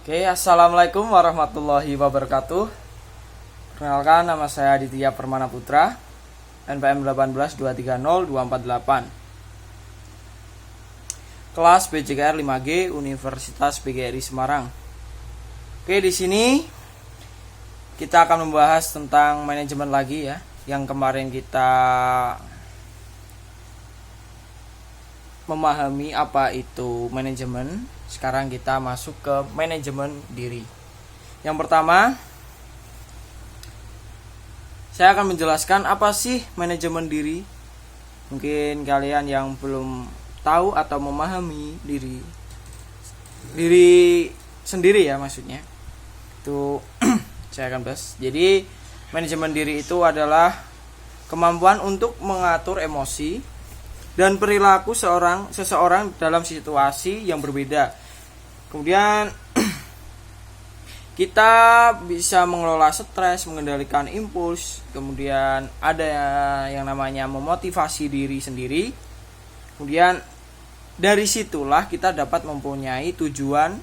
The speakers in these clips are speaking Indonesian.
Oke, assalamualaikum warahmatullahi wabarakatuh. Perkenalkan, nama saya Aditya Permana Putra, NPM 182302488. Kelas BJKR 5G Universitas PGRI Semarang. Oke, di sini kita akan membahas tentang manajemen lagi ya. Yang kemarin kita memahami apa itu manajemen. Sekarang kita masuk ke manajemen diri. Yang pertama, saya akan menjelaskan apa sih manajemen diri. Mungkin kalian yang belum tahu atau memahami diri sendiri ya maksudnya. Itu saya akan bahas. Jadi, manajemen diri itu adalah kemampuan untuk mengatur emosi dan perilaku seseorang dalam situasi yang berbeda. Kemudian kita bisa mengelola stres, mengendalikan impuls, kemudian ada yang namanya memotivasi diri sendiri. Kemudian dari situlah kita dapat mempunyai tujuan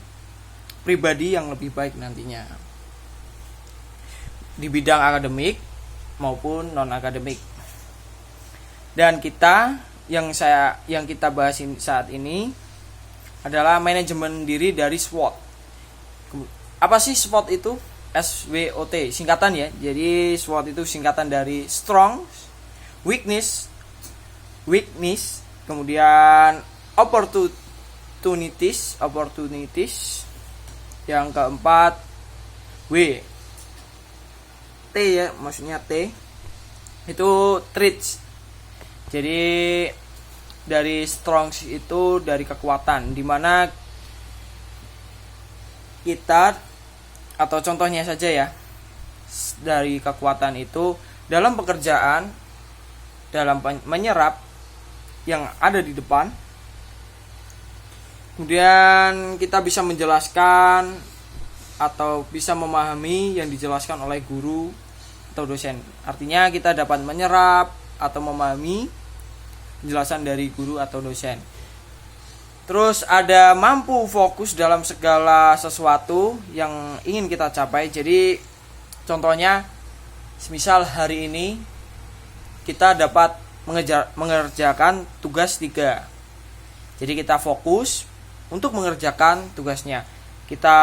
pribadi yang lebih baik nantinya di bidang akademik maupun non akademik. Dan yang kita bahas saat ini adalah manajemen diri dari SWOT. Apa sih SWOT itu? SWOT singkatan ya. Jadi SWOT itu singkatan dari strong, weakness, kemudian opportunities. Yang keempat W. T ya, maksudnya T. Itu traits. Jadi dari strong itu dari kekuatan, dimana kita atau contohnya saja ya, dari kekuatan itu dalam pekerjaan, dalam menyerap yang ada di depan. Kemudian kita bisa menjelaskan atau bisa memahami yang dijelaskan oleh guru atau dosen. Artinya kita dapat menyerap atau memahami penjelasan dari guru atau dosen. Terus ada mampu fokus dalam segala sesuatu yang ingin kita capai. Jadi contohnya, semisal hari ini kita dapat mengerjakan tugas 3. Jadi kita fokus untuk mengerjakan tugasnya. Kita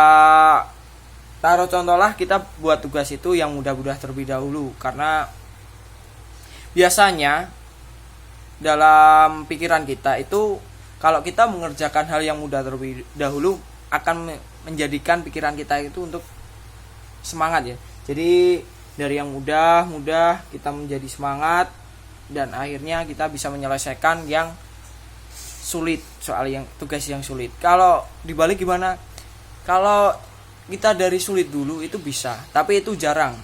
taruh contohlah, kita buat tugas itu yang mudah-mudah terlebih dahulu, karena biasanya dalam pikiran kita itu kalau kita mengerjakan hal yang mudah terlebih dahulu akan menjadikan pikiran kita itu untuk semangat ya. Jadi dari yang mudah kita menjadi semangat dan akhirnya kita bisa menyelesaikan yang sulit, soal yang tugas yang sulit. Kalau dibalik gimana? Kalau kita dari sulit dulu itu bisa, tapi itu jarang.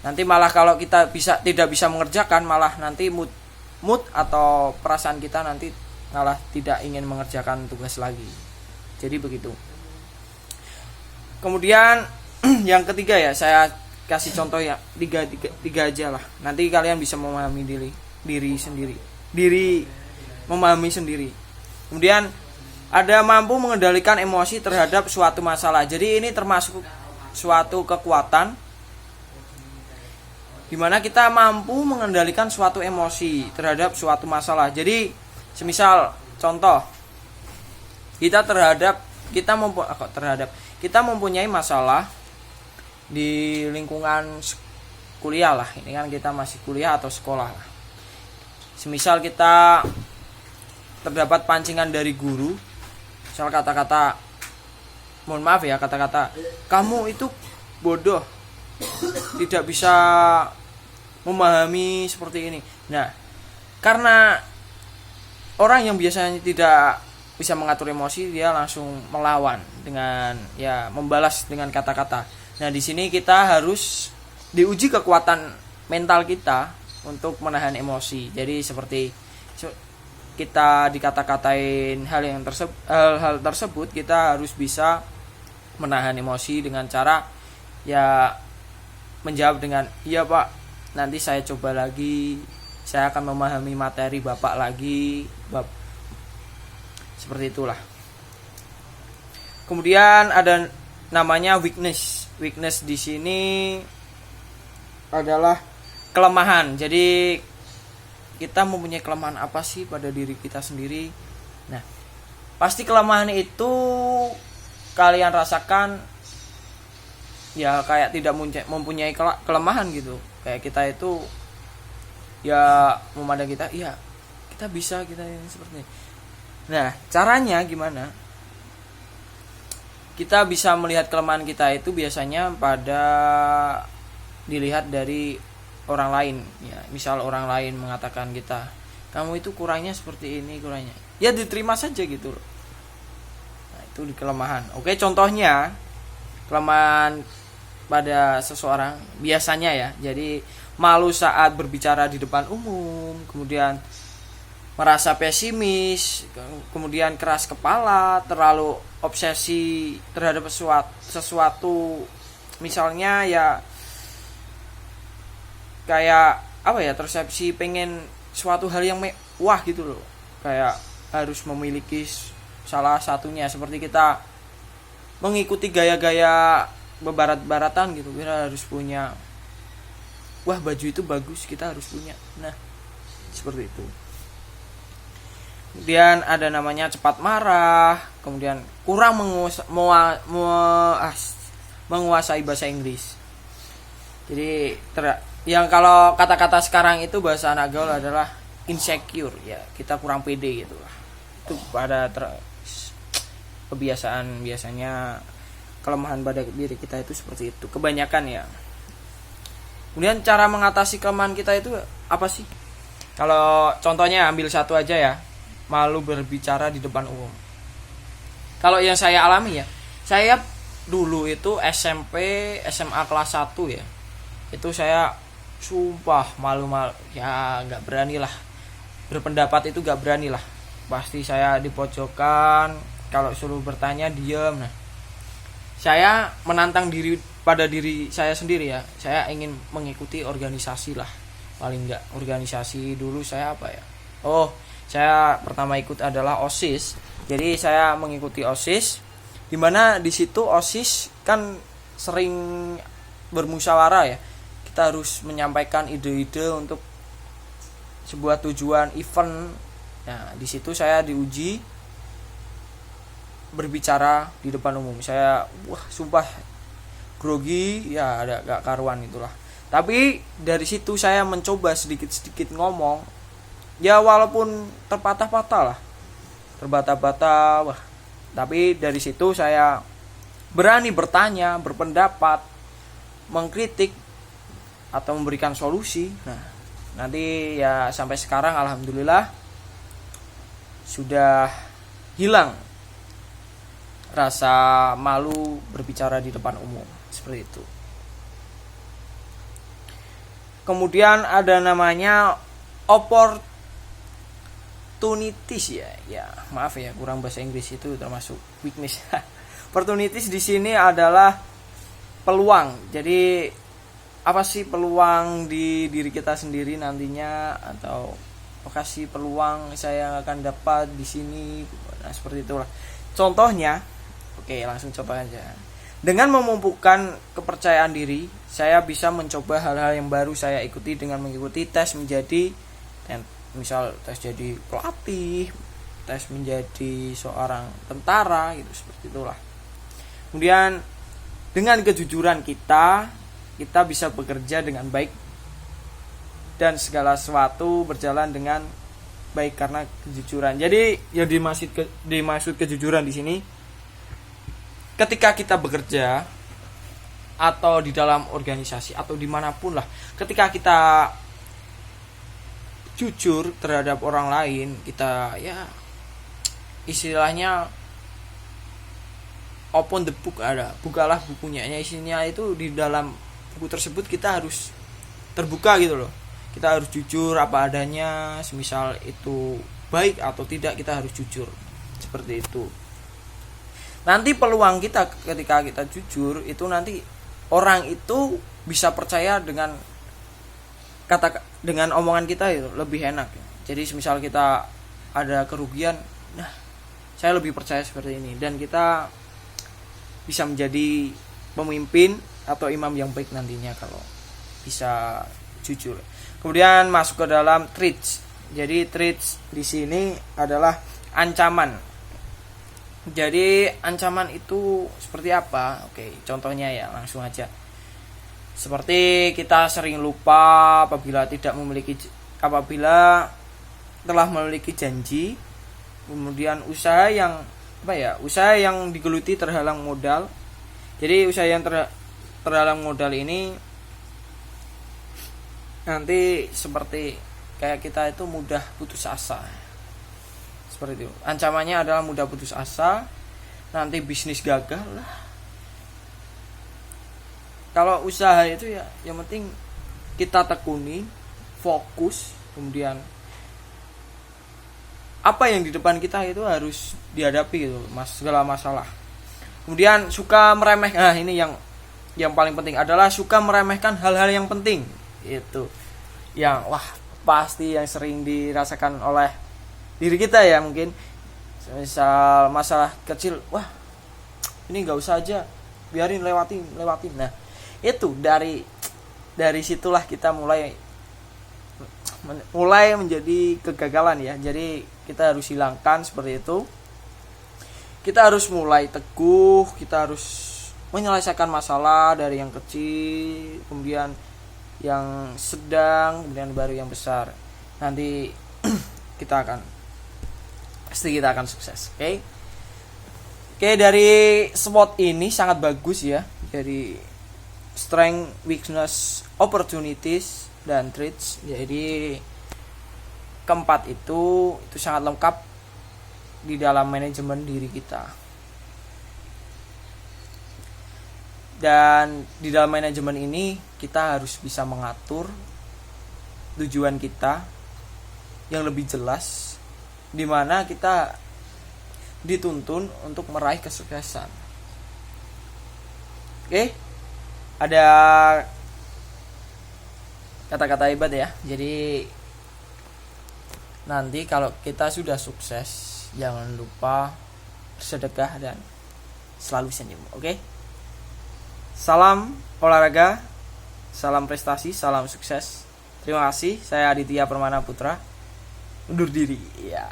Nanti malah kalau kita tidak bisa mengerjakan, malah nanti mood atau perasaan kita nanti malah tidak ingin mengerjakan tugas lagi. Jadi begitu. Kemudian yang ketiga ya, saya kasih contoh ya, tiga aja lah. Nanti kalian bisa memahami memahami sendiri. Kemudian ada mampu mengendalikan emosi terhadap suatu masalah. Jadi ini termasuk suatu kekuatan di mana kita mampu mengendalikan suatu emosi terhadap suatu masalah. Jadi, semisal contoh, kita mempunyai masalah di lingkungan kuliah lah. Ini kan kita masih kuliah atau sekolah lah. Semisal kita terdapat pancingan dari guru, misal kata-kata, mohon maaf ya, kata-kata kamu itu bodoh, tidak bisa memahami seperti ini. Nah, karena orang yang biasanya tidak bisa mengatur emosi, dia langsung melawan dengan membalas dengan kata-kata. Nah, di sini kita harus diuji kekuatan mental kita untuk menahan emosi. Jadi seperti kita dikata-katain hal tersebut, kita harus bisa menahan emosi dengan cara menjawab dengan iya Pak, nanti saya coba lagi, saya akan memahami materi Bapak lagi, seperti itulah. Kemudian ada namanya weakness. Weakness di sini adalah kelemahan. Jadi kita mempunyai kelemahan apa sih pada diri kita sendiri? Nah, pasti kelemahan itu kalian rasakan ya, kayak tidak mempunyai kelemahan gitu. Kayak kita itu ya memandang kita, iya kita bisa, kita ini seperti ini. Nah, caranya gimana? Kita bisa melihat kelemahan kita itu biasanya pada dilihat dari orang lain ya. Misal orang lain mengatakan kita, kamu itu kurangnya seperti ini, kurangnya, ya diterima saja gitu loh. Nah, itu di kelemahan. Oke, contohnya kelemahan pada seseorang biasanya ya, jadi malu saat berbicara di depan umum, kemudian merasa pesimis, kemudian keras kepala, terlalu obsesi terhadap sesuatu, misalnya ya kayak apa ya, persepsi pengen suatu hal yang mewah gitu loh, kayak harus memiliki salah satunya, seperti kita mengikuti gaya-gaya bebarat-baratan gitu, kita harus punya, wah baju itu bagus, kita harus punya. Nah, seperti itu. Kemudian ada namanya cepat marah, kemudian kurang menguasai bahasa Inggris. Jadi yang kalau kata-kata sekarang itu bahasa anak gaul adalah insecure ya, kita kurang pede gitu lah. Itu pada kebiasaan, biasanya kelemahan pada diri kita itu seperti itu kebanyakan ya. Kemudian cara mengatasi kelemahan kita itu apa sih? Kalau contohnya ambil satu aja ya, malu berbicara di depan umum. Kalau yang saya alami ya, saya dulu itu SMP, SMA kelas 1 ya, itu saya sumpah malu ya, nggak berani lah berpendapat, itu nggak berani lah, pasti saya di pojokan, kalau suruh bertanya diam. Nah, saya menantang diri pada diri saya sendiri ya, saya ingin mengikuti organisasi lah, paling nggak organisasi dulu saya apa ya, saya pertama ikut adalah OSIS. Jadi saya mengikuti OSIS, dimana di situ OSIS kan sering bermusyawarah ya, kita harus menyampaikan ide-ide untuk sebuah tujuan event. Nah, di situ saya diuji berbicara di depan umum. Saya sumpah grogi ya, ada gak karuan itulah. Tapi dari situ saya mencoba sedikit-sedikit ngomong. Ya walaupun terbata-bata lah, tapi dari situ saya berani bertanya, berpendapat, mengkritik atau memberikan solusi. Nah, nanti ya sampai sekarang alhamdulillah sudah hilang rasa malu berbicara di depan umum seperti itu. Kemudian ada namanya opportunities ya, maaf ya kurang bahasa Inggris, itu termasuk weakness. Opportunities di sini adalah peluang. Jadi apa sih peluang di diri kita sendiri nantinya, atau kasih peluang saya akan dapat di sini. Nah, seperti itulah. Contohnya, oke langsung coba aja. Dengan memupukkan kepercayaan diri, saya bisa mencoba hal-hal yang baru saya ikuti dengan mengikuti tes menjadi, misal tes jadi pelatih, tes menjadi seorang tentara gitu, seperti itulah. Kemudian dengan kejujuran kita bisa bekerja dengan baik dan segala sesuatu berjalan dengan baik karena kejujuran. Jadi yang dimaksud kejujuran di sini, ketika kita bekerja atau di dalam organisasi atau dimanapun lah, ketika kita jujur terhadap orang lain, kita ya istilahnya open the book, bukalah bukunya. Isinya itu di dalam buku tersebut kita harus terbuka gitu loh. Kita harus jujur apa adanya, semisal itu baik atau tidak kita harus jujur. Seperti itu. Nanti peluang kita ketika kita jujur itu, nanti orang itu bisa percaya dengan dengan omongan kita itu lebih enak ya. Jadi semisal kita ada kerugian, nah saya lebih percaya seperti ini, dan kita bisa menjadi pemimpin atau imam yang baik nantinya kalau bisa jujur. Kemudian masuk ke dalam traits. Jadi traits di sini adalah ancaman. Jadi ancaman itu seperti apa? Oke, contohnya ya langsung aja. Seperti kita sering lupa apabila telah memiliki janji, kemudian usaha yang digeluti terhalang modal. Jadi usaha yang terhalang modal ini nanti seperti kayak kita itu mudah putus asa. Seperti itu. Ancamannya adalah mudah putus asa, nanti bisnis gagal lah. Kalau usaha itu ya yang penting kita tekuni, fokus, kemudian apa yang di depan kita itu harus dihadapi gitu, segala masalah. Kemudian suka meremehkan. Nah, ini yang paling penting adalah suka meremehkan hal-hal yang penting. Itu yang pasti yang sering dirasakan oleh diri kita ya, mungkin misal masalah kecil, ini nggak usah aja, biarin lewatin. Nah, itu dari situlah kita mulai menjadi kegagalan ya. Jadi kita harus hilangkan seperti itu. Kita harus mulai teguh, kita harus menyelesaikan masalah dari yang kecil, kemudian yang sedang, kemudian baru yang besar. Nanti kita akan sukses. Oke, dari spot ini sangat bagus ya. Dari strength, weakness, opportunities dan traits. Jadi keempat itu sangat lengkap di dalam manajemen diri kita. Dan di dalam manajemen ini kita harus bisa mengatur tujuan kita yang lebih jelas, di mana kita dituntun untuk meraih kesuksesan. Oke, ada kata-kata hebat ya. Jadi nanti kalau kita sudah sukses, jangan lupa bersedekah dan selalu senyum. Oke? Salam olahraga, salam prestasi, salam sukses. Terima kasih. Saya Aditya Permana Putra. Undur diri. Ya.